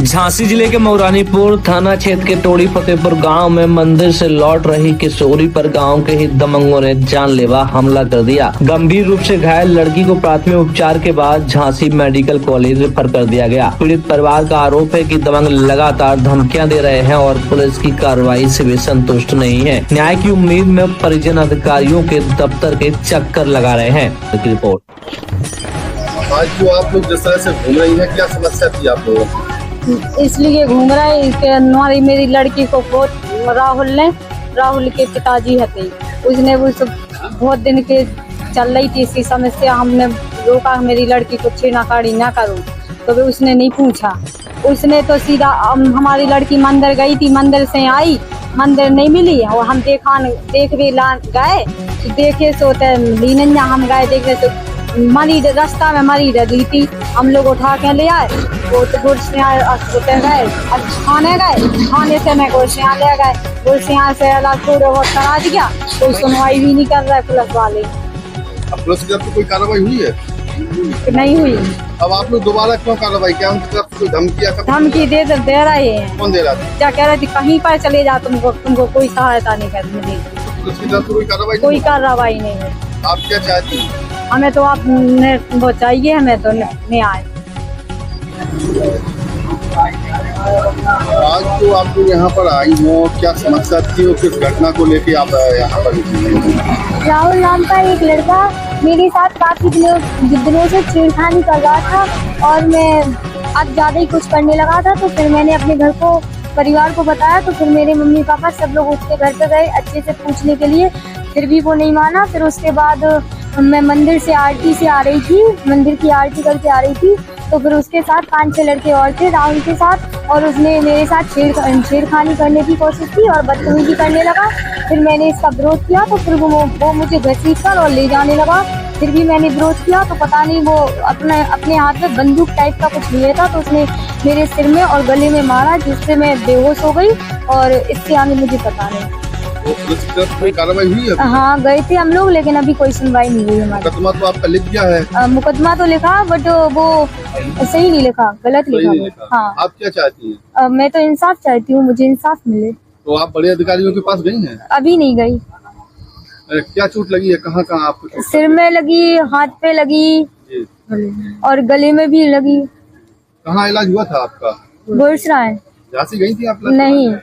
झांसी जिले के मऊरानीपुर थाना क्षेत्र के टोड़ी फतेहपुर गांव में मंदिर से लौट रही किशोरी पर गांव के ही दबंगों ने जानलेवा हमला कर दिया। गंभीर रूप से घायल लड़की को प्राथमिक उपचार के बाद झांसी मेडिकल कॉलेज रेफर कर दिया गया। पीड़ित परिवार का आरोप है कि दबंग लगातार धमकियां दे रहे हैं और पुलिस की कार्रवाई से भी संतुष्ट नहीं है। न्याय की उम्मीद में परिजन अधिकारियों के दफ्तर के चक्कर लगा रहे हैं। रिपोर्ट। आज जो आप लोग जिस तरह से घूम रही हैं, क्या समस्या थी आप लोगों को? इसलिए घूम रहा है कि हमारी मेरी लड़की को बहुत राहुल के पिताजी हथे, उसने वो सब बहुत दिन के चल रही थी इसकी समस्या। हमने रोका मेरी लड़की को छेड़खानी ना करो, तो भी उसने नहीं पूछा। उसने तो सीधा हमारी लड़की मंदिर गई थी, मंदिर से आई, मंदिर नहीं मिली और हम देख भी गए, देखे सोते लीनन्या हम गए देखने तो मरीज रास्ता में मरीज रही थी। हम लोग उठा के ले आए, वो तो गुरसियाँ गए, खाने से मैं गुरसियाँ ले गए, गुरसियाँ से अलग थोड़ा बहुत करा दिया, कोई सुनवाई भी नहीं कर रहा है पुलिस वाले। अब पुलिस की तरफ से कोई कार्रवाई हुई है? नहीं हुई। अब आप लोग दोबारा क्यों कार्रवाई? क्या उनकी तरफ से धमकी दे रहे हैं? कौन दे रहा था? क्या कह रहे थे कहीं पर चले जाओ, तुमको कोई सहायता नहीं कर मिलेगी। पुलिस की तरफ से कोई कार्रवाई नहीं है। आप क्या चाहती हैं? हमें तो आप वो चाहिए, हमें तो न्याय। आज जो आप लोग यहाँ पर आई हो, क्या समस्या थी और किस घटना को लेके आप यहाँ पर? राहुल नाम का एक लड़का मेरे साथ काफी दिनों से छेड़खानी कर रहा था और मैं अब ज्यादा ही कुछ करने लगा था। तो फिर मैंने अपने घर को परिवार को बताया, तो फिर मेरे मम्मी पापा सब लोग उसके घर पे गए अच्छे से पूछने के लिए, फिर भी वो नहीं माना। फिर उसके बाद मैं मंदिर से आरती से आ रही थी, मंदिर की आरती करके आ रही थी, तो फिर उसके साथ 5-6 लड़के और थे राहुल के साथ, और उसने मेरे साथ छेड़खानी करने की कोशिश की और बदतमीजी करने लगा। फिर मैंने इसका विरोध किया, तो फिर वो मुझे घसीट कर और ले जाने लगा। फिर भी मैंने विरोध किया, तो पता नहीं वो अपने हाथ में बंदूक टाइप का कुछ लिया था, तो उसने मेरे सिर में और गले में मारा, जिससे मैं बेहोश हो गई और इससे आगे मुझे पता नहीं। कोई कार्रवाई हुई है? हाँ गए थे हम लोग, लेकिन अभी कोई सुनवाई नहीं हुई हमारी। मुकदमा तो आपका लिख गया है? मुकदमा तो लिखा, बट वो सही नहीं लिखा, गलत लिखा। हाँ। आप क्या चाहती हैं? मैं तो इंसाफ चाहती हूँ, मुझे इंसाफ मिले। तो आप बड़े अधिकारियों के पास गई हैं? अभी नहीं गई। क्या चोट लगी है? कहाँ कहाँ आपको? सिर में लगी, हाथ पे लगी और गले में भी लगी। कहाँ इलाज हुआ था आपका? गुरसराय। झांसी गई थी आप? नहीं।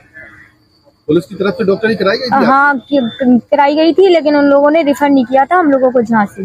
पुलिस की तरफ से डॉक्टरी कराई गई थी? हाँ कराई गई थी, लेकिन उन लोगों ने रेफर नहीं किया था हम लोगों को झांसी।